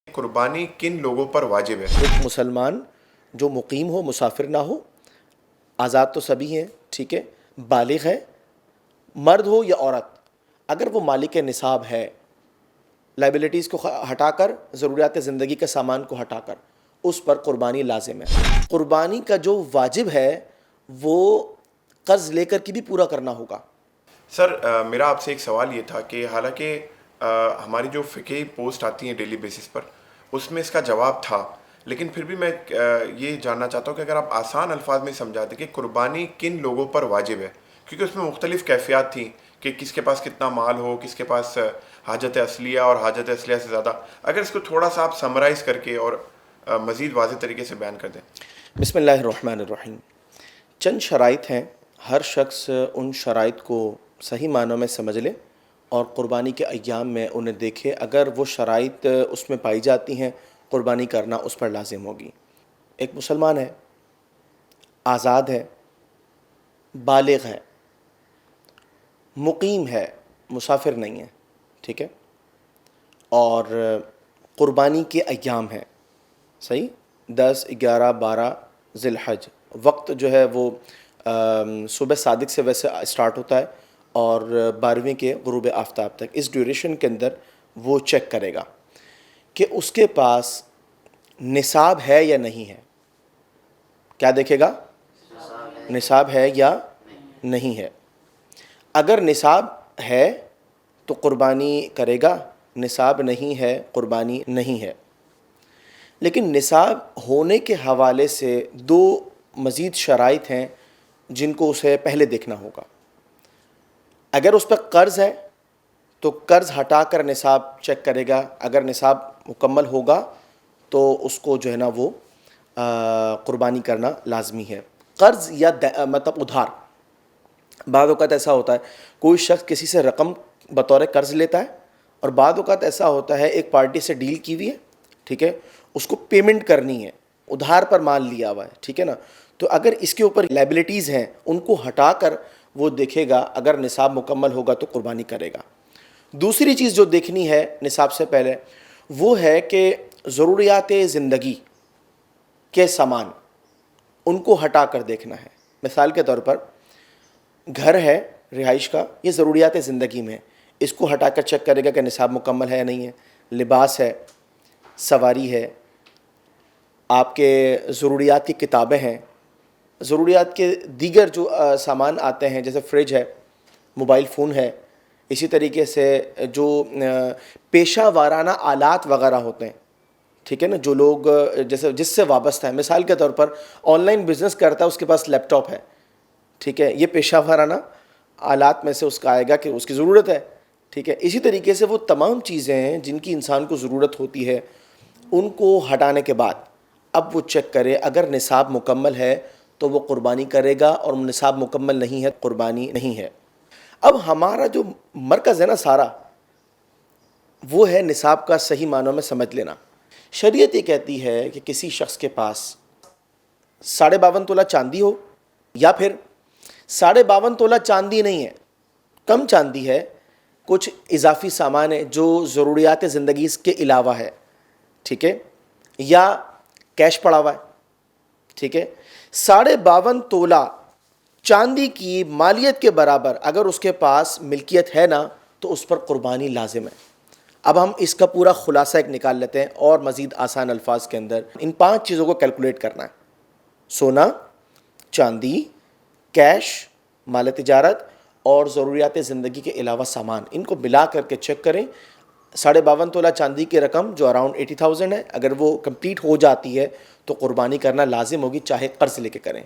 قربانی کن لوگوں پر واجب ہے؟ ایک مسلمان جو مقیم ہو، مسافر نہ ہو، آزاد تو سبھی ہیں، ٹھیک ہے، بالغ ہے، مرد ہو یا عورت، اگر وہ مالک نصاب ہے، لائبلٹیز کو ہٹا کر، ضروریات زندگی کے سامان کو ہٹا کر، اس پر قربانی لازم ہے۔ قربانی کا جو واجب ہے وہ قرض لے کر کے بھی پورا کرنا ہوگا۔ سر میرا آپ سے ایک سوال یہ تھا کہ حالانکہ ہماری جو فقہی پوسٹ آتی ہیں ڈیلی بیسس پر اس میں اس کا جواب تھا، لیکن پھر بھی میں یہ جاننا چاہتا ہوں کہ اگر آپ آسان الفاظ میں سمجھا دیں کہ قربانی کن لوگوں پر واجب ہے، کیونکہ اس میں مختلف کیفیات تھیں کہ کس کے پاس کتنا مال ہو، کس کے پاس حاجت اصلیہ اور حاجت اصلیہ سے زیادہ، اگر اس کو تھوڑا سا آپ سمرائز کر کے اور مزید واضح طریقے سے بیان کر دیں۔ بسم اللہ الرحمن الرحیم۔ چند شرائط ہیں، ہر شخص ان شرائط کو صحیح معنوں میں سمجھ لے اور قربانی کے ایام میں انہیں دیکھے، اگر وہ شرائط اس میں پائی جاتی ہیں قربانی کرنا اس پر لازم ہوگی۔ ایک مسلمان ہے، آزاد ہے، بالغ ہے، مقیم ہے، مسافر نہیں ہے، ٹھیک ہے، اور قربانی کے ایام ہیں، صحیح، 10، 11، 12 ذی الحج، وقت جو ہے وہ صبح صادق سے ویسے اسٹارٹ ہوتا ہے اور 12ویں کے غروب آفتاب تک، اس ڈیوریشن کے اندر وہ چیک کرے گا کہ اس کے پاس نصاب ہے یا نہیں ہے۔ کیا دیکھے گا؟ نصاب ہے یا نہیں ہے۔ اگر نصاب ہے تو قربانی کرے گا، نصاب نہیں ہے قربانی نہیں ہے۔ لیکن نصاب ہونے کے حوالے سے دو مزید شرائط ہیں جن کو اسے پہلے دیکھنا ہوگا۔ اگر اس پہ قرض ہے تو قرض ہٹا کر نصاب چیک کرے گا، اگر نصاب مکمل ہوگا تو اس کو جو ہے نا وہ قربانی کرنا لازمی ہے۔ قرض یا مطلب ادھار، بعض اوقات ایسا ہوتا ہے کوئی شخص کسی سے رقم بطور قرض لیتا ہے، اور بعض اوقات ایسا ہوتا ہے ایک پارٹی سے ڈیل کی ہوئی ہے، ٹھیک ہے، اس کو پیمنٹ کرنی ہے، ادھار پر مال لیا ہوا ہے، ٹھیک ہے نا، تو اگر اس کے اوپر لائبلٹیز ہیں ان کو ہٹا کر وہ دیکھے گا، اگر نصاب مکمل ہوگا تو قربانی کرے گا۔ دوسری چیز جو دیکھنی ہے نصاب سے پہلے وہ ہے کہ ضروریات زندگی کے سامان ان کو ہٹا کر دیکھنا ہے۔ مثال کے طور پر گھر ہے رہائش کا، یہ ضروریات زندگی میں، اس کو ہٹا کر چیک کرے گا کہ نصاب مکمل ہے یا نہیں ہے۔ لباس ہے، سواری ہے، آپ کے ضروریات کی کتابیں ہیں، ضروریات کے دیگر جو سامان آتے ہیں جیسے فریج ہے، موبائل فون ہے، اسی طریقے سے جو پیشہ وارانہ آلات وغیرہ ہوتے ہیں، ٹھیک ہے نا، جو لوگ جیسے جس سے وابستہ ہیں، مثال کے طور پر آن لائن بزنس کرتا ہے، اس کے پاس لیپ ٹاپ ہے، ٹھیک ہے، یہ پیشہ وارانہ آلات میں سے اس کا آئے گا کہ اس کی ضرورت ہے، ٹھیک ہے۔ اسی طریقے سے وہ تمام چیزیں ہیں جن کی انسان کو ضرورت ہوتی ہے، ان کو ہٹانے کے بعد اب وہ چیک کرے، اگر نصاب مکمل ہے تو وہ قربانی کرے گا، اور نصاب مکمل نہیں ہے قربانی نہیں ہے۔ اب ہمارا جو مرکز ہے نا سارا، وہ ہے نصاب کا صحیح معنوں میں سمجھ لینا۔ شریعت یہ کہتی ہے کہ کسی شخص کے پاس 52.5 تولہ چاندی ہو، یا پھر 52.5 تولہ چاندی نہیں ہے، کم چاندی ہے، کچھ اضافی سامان ہے جو ضروریات زندگی کے علاوہ ہے، ٹھیک ہے، یا کیش پڑا ہوا ہے، ٹھیک ہے، 52.5 تولہ چاندی کی مالیت کے برابر اگر اس کے پاس ملکیت ہے نا تو اس پر قربانی لازم ہے۔ اب ہم اس کا پورا خلاصہ ایک نکال لیتے ہیں اور مزید آسان الفاظ کے اندر ان 5 چیزوں کو کیلکولیٹ کرنا ہے: سونا، چاندی، کیش، مال تجارت اور ضروریات زندگی کے علاوہ سامان، ان کو ملا کر کے چیک کریں۔ 52.5 تولہ چاندی کی رقم جو اراؤنڈ 80,000 ہے، اگر وہ کمپلیٹ ہو جاتی ہے تو قربانی کرنا لازم ہوگی، چاہے قرض لے کے کریں۔